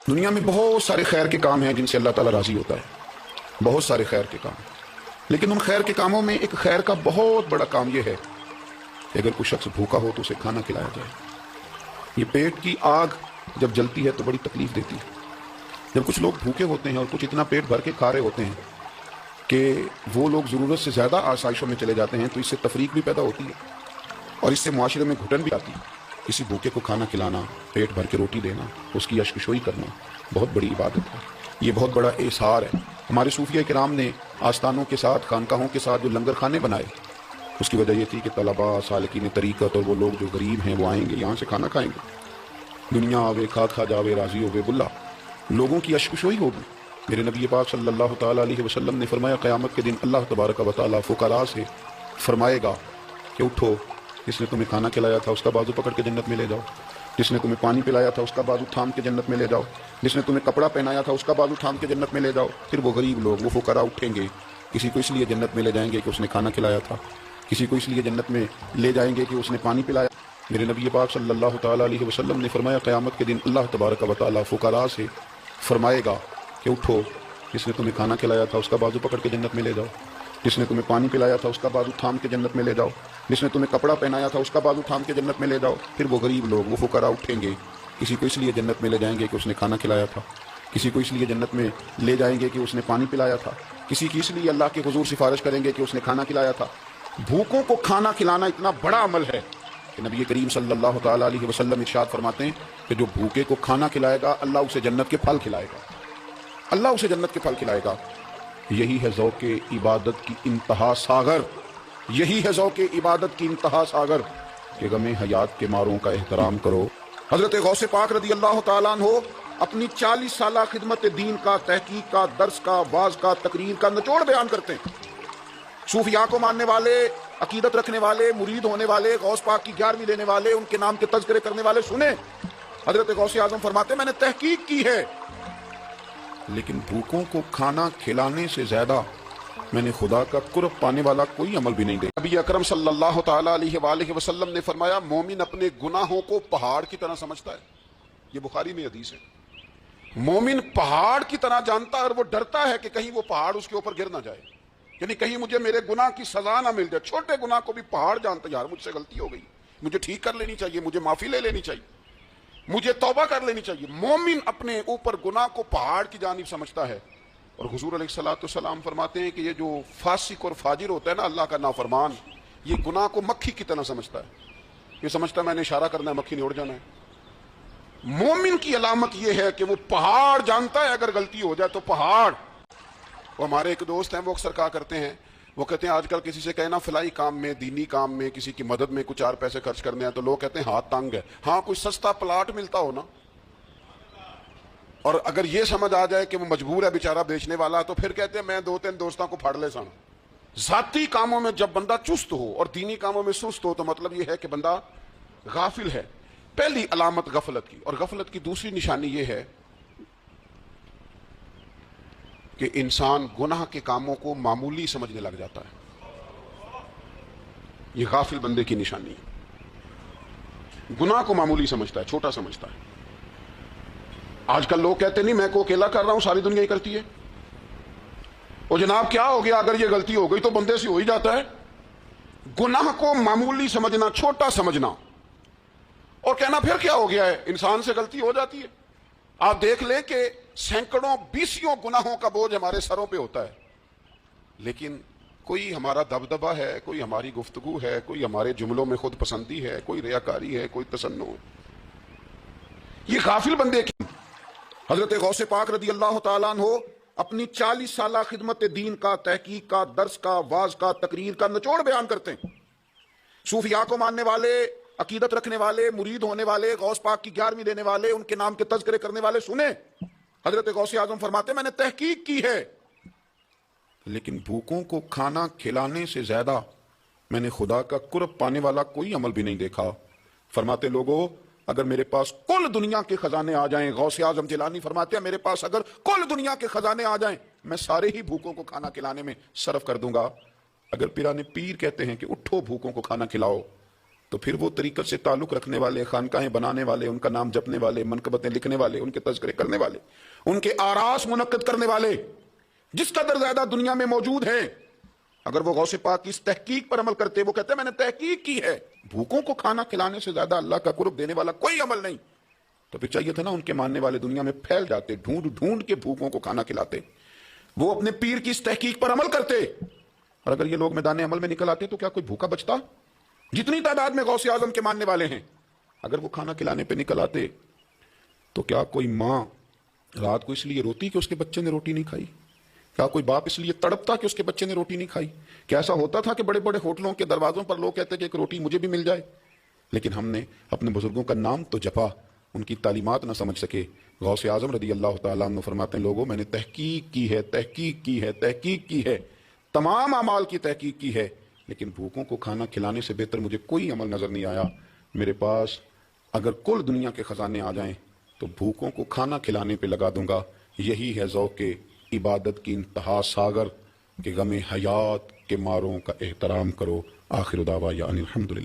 دنیا میں بہت سارے خیر کے کام ہیں جن سے اللہ تعالیٰ راضی ہوتا ہے، بہت سارے خیر کے کام، لیکن ان خیر کے کاموں میں ایک خیر کا بہت بڑا کام یہ ہے کہ اگر کوئی شخص بھوکا ہو تو اسے کھانا کھلایا جائے۔ یہ پیٹ کی آگ جب جلتی ہے تو بڑی تکلیف دیتی ہے۔ جب کچھ لوگ بھوکے ہوتے ہیں اور کچھ اتنا پیٹ بھر کے کھا رہے ہوتے ہیں کہ وہ لوگ ضرورت سے زیادہ آسائشوں میں چلے جاتے ہیں تو اس سے تفریق بھی پیدا ہوتی ہے اور اس سے معاشرے میں گھٹن بھی آتی ہے۔ کسی بھوکے کو کھانا کھلانا، پیٹ بھر کے روٹی دینا، اس کی اشکشوئی کرنا بہت بڑی عبادت ہے، یہ بہت بڑا احسار ہے۔ ہمارے صوفیہ کرام نے آستانوں کے ساتھ، خانقاہوں کے ساتھ جو لنگر خانے بنائے، اس کی وجہ یہ تھی کہ طلباء، سالکین طریقت اور وہ لوگ جو غریب ہیں وہ آئیں گے، یہاں سے کھانا کھائیں گے۔ دنیا آوے کھا کھا جاوے راضی ہوے بلا، لوگوں کی اشکشوئی ہوگی۔ میرے نبی پاک صلی اللہ تعالیٰ علیہ وسلم نے فرمایا قیامت کے دن اللہ تبارک و تعالیٰ فقراء سے فرمائے گا کہ اٹھو، جس نے تمہیں کھانا کھلایا تھا اس کا بازو پکڑ کے جنت میں لے جاؤ، جس نے تمہیں پانی پلایا تھا اس کا بازو تھام کے جنت میں لے جاؤ، جس نے تمہیں کپڑا پہنایا تھا اس کا بازو تھام کے جنت میں لے جاؤ۔ پھر وہ غریب لوگ، وہ فقراء اٹھیں گے، کسی کو اس لیے جنت میں لے جائیں گے کہ اس نے کھانا کھلایا تھا، کسی کو اس لیے جنت میں لے جائیں گے کہ اس نے پانی پلایا۔ میرے نبی پاک صلی اللہ تعالیٰ علیہ وسلم نے فرمایا قیامت کے دن اللہ تبارک و تعالیٰ فقراء سے فرمائے گا کہ اٹھو، جس نے تمہیں کھانا کھلایا تھا اس کا بازو پکڑ کے جنت میں لے جاؤ، جس نے تمہیں پانی پلایا تھا اس کا بازو تھام کے جنت میں لے جاؤ، جس نے تمہیں کپڑا پہنایا تھا اس کا بازو تھام کے جنت میں لے جاؤ۔ پھر وہ غریب لوگ، وہ فقراء اٹھیں گے، کسی کو اس لیے جنت میں لے جائیں گے کہ اس نے کھانا کھلایا تھا، کسی کو اس لیے جنت میں لے جائیں گے کہ اس نے پانی پلایا تھا، کسی کی اس لیے اللہ کے حضور سفارش کریں گے کہ اس نے کھانا کھلایا تھا۔ بھوکوں کو کھانا کھلانا اتنا بڑا عمل ہے کہ نبی کریم صلی اللہ تعالیٰ علیہ وسلم ارشاد فرماتے ہیں کہ جو بھوکے کو کھانا کھلائے گا اللہ اسے جنت کے پھل کھلائے گا، اللہ اسے جنت کے پھل کھلائے گا۔ یہی ہے ذوق عبادت کی انتہا ساغر، یہی ہے ذوق عبادت کی انتہا ساغر کہ غم حیات کے ماروں کا احترام کرو۔ حضرت غوث پاک رضی اللہ تعالیٰ عنہ اپنی 40 سالہ خدمت دین کا، تحقیق کا، درس کا، واعظ کا، تقریر کا نچوڑ بیان کرتے ہیں۔ صوفیاء کو ماننے والے، عقیدت رکھنے والے، مرید ہونے والے، غوث پاک کی 11ویں لینے والے، ان کے نام کے تذکرے کرنے والے سنیں۔ حضرت غوث اعظم فرماتے ہیں میں نے تحقیق کی ہے لیکن بھوکوں کو کھانا کھلانے سے زیادہ میں نے خدا کا قرب پانے والا کوئی عمل بھی نہیں دیکھا۔ نبی اکرم صلی اللہ تعالیٰ علیہ وآلہ وسلم نے فرمایا مومن اپنے گناہوں کو پہاڑ کی طرح سمجھتا ہے، یہ بخاری میں حدیث ہے۔ مومن پہاڑ کی طرح جانتا ہے اور وہ ڈرتا ہے کہ کہیں وہ پہاڑ اس کے اوپر گر نہ جائے، یعنی کہیں مجھے میرے گناہ کی سزا نہ مل جائے۔ چھوٹے گناہ کو بھی پہاڑ جانتا ہے، یار مجھ سے غلطی ہو گئی، مجھے ٹھیک کر لینی چاہیے، مجھے معافی لے لینی چاہیے، مجھے توبہ کر لینی چاہیے۔ مومن اپنے اوپر گناہ کو پہاڑ کی جانب سمجھتا ہے۔ اور حضور علیہ الصلوۃ والسلام فرماتے ہیں کہ یہ جو فاسق اور فاجر ہوتا ہے نا، اللہ کا نافرمان، یہ گناہ کو مکھی کی طرح سمجھتا ہے، یہ سمجھتا ہے میں نے اشارہ کرنا ہے مکھی نے اڑ جانا ہے۔ مومن کی علامت یہ ہے کہ وہ پہاڑ جانتا ہے، اگر غلطی ہو جائے تو پہاڑ۔ وہ ہمارے ایک دوست ہیں، وہ اکثر کہا کرتے ہیں، وہ کہتے ہیں آج کل کسی سے کہنا فلائی کام میں، دینی کام میں، کسی کی مدد میں کچھ 4 پیسے خرچ کرنے ہیں تو لوگ کہتے ہیں ہاتھ تنگ ہے۔ ہاں کوئی سستا پلاٹ ملتا ہو نا، اور اگر یہ سمجھ آ جائے کہ وہ مجبور ہے بیچارہ بیچنے والا، تو پھر کہتے ہیں میں 2-3 دوستوں کو پھاڑ لے سن۔ ذاتی کاموں میں جب بندہ چست ہو اور دینی کاموں میں سست ہو تو مطلب یہ ہے کہ بندہ غافل ہے۔ پہلی علامت غفلت کی، اور غفلت کی دوسری نشانی یہ ہے کہ انسان گناہ کے کاموں کو معمولی سمجھنے لگ جاتا ہے، یہ غافل بندے کی نشانی ہے۔ گناہ کو معمولی سمجھتا ہے، چھوٹا سمجھتا ہے۔ آج کل لوگ کہتے نہیں میں کو اکیلا کر رہا ہوں، ساری دنیا ہی کرتی ہے۔ اور جناب کیا ہو گیا، اگر یہ غلطی ہو گئی تو بندے سے ہو ہی جاتا ہے۔ گناہ کو معمولی سمجھنا، چھوٹا سمجھنا اور کہنا پھر کیا ہو گیا ہے، انسان سے غلطی ہو جاتی ہے۔ آپ دیکھ لیں کہ سینکڑوں بیسیوں گناہوں کا بوجھ ہمارے سروں پہ ہوتا ہے، لیکن کوئی ہمارا دبدبہ ہے، کوئی ہماری گفتگو ہے، کوئی ہمارے جملوں میں خود پسندی ہے، کوئی ریاکاری ہے، کوئی تصنع ہے۔ یہ غافل بندے کی۔ حضرت غوث پاک رضی اللہ تعالیٰ عنہ اپنی 40 سالہ خدمت دین کا، تحقیق کا، درس کا، واعظ کا، تقریر کا نچوڑ بیان کرتے ہیں۔ صوفیاء کو ماننے والے، عقیدت رکھنے والے، مرید ہونے والے، غوث پاک کی 11ویں لینے والے، ان کے نام کے تذکرے کرنے والے سنیں۔ حضرت غوث اعظم فرماتے ہیں میں نے تحقیق کی ہے لیکن بھوکوں کو کھانا کھلانے سے زیادہ میں نے خدا کا قرب پانے والا کوئی عمل بھی نہیں دیکھا۔ فرماتے لوگوں اگر میرے پاس کل دنیا کے خزانے آ جائیں، غوث اعظم جیلانی فرماتے ہیں میرے پاس اگر کل دنیا کے خزانے آ جائیں میں سارے ہی بھوکوں کو کھانا کھلانے میں صرف کر دوں گا۔ اگر پیران پیر کہتے ہیں کہ اٹھو بھوکوں کو کھانا کھلاؤ تو پھر وہ طریقت سے تعلق رکھنے والے، خانقاہیں بنانے والے، ان کا نام جپنے والے، منقبتیں لکھنے والے، ان کے تذکرے کرنے والے، ان کے آراس منعقد کرنے والے جس قدر زیادہ دنیا میں موجود ہیں، اگر وہ غوث پاک کی اس تحقیق پر عمل کرتے، وہ کہتے ہیں میں نے تحقیق کی ہے، بھوکوں کو کھانا کھلانے سے زیادہ اللہ کا قرب دینے والا کوئی عمل نہیں، تو پھر چاہیے تھا نا ان کے ماننے والے دنیا میں پھیل جاتے، ڈھونڈ ڈھونڈ کے بھوکوں کو کھانا کھلاتے، وہ اپنے پیر کی اس تحقیق پر عمل کرتے، اور اگر یہ لوگ میدان عمل میں نکل آتے تو کیا کوئی بھوکا بچتا؟ جتنی تعداد میں غوث اعظم کے ماننے والے ہیں، اگر وہ کھانا کھلانے پہ نکل آتے تو کیا کوئی ماں رات کو اس لیے روتی کہ اس کے بچے نے روٹی نہیں کھائی؟ کیا کوئی باپ اس لیے تڑپتا کہ اس کے بچے نے روٹی نہیں کھائی؟ کیا ایسا ہوتا تھا کہ بڑے بڑے ہوٹلوں کے دروازوں پر لوگ کہتے کہ ایک روٹی مجھے بھی مل جائے؟ لیکن ہم نے اپنے بزرگوں کا نام تو جپا، ان کی تعلیمات نہ سمجھ سکے۔ غوث اعظم رضی اللہ تعالیٰ عنہ فرماتے ہیں لوگوں میں نے تحقیق کی ہے، تحقیق کی ہے، تحقیق کی ہے، تمام اعمال کی تحقیق کی ہے، لیکن بھوکوں کو کھانا کھلانے سے بہتر مجھے کوئی عمل نظر نہیں آیا۔ میرے پاس اگر کل دنیا کے خزانے آ جائیں تو بھوکوں کو کھانا کھلانے پہ لگا دوں گا۔ یہی ہے ذوق عبادت کی انتہا ساگر کہ غم حیات کے ماروں کا احترام کرو۔ آخر دعوانا ان الحمدللہ۔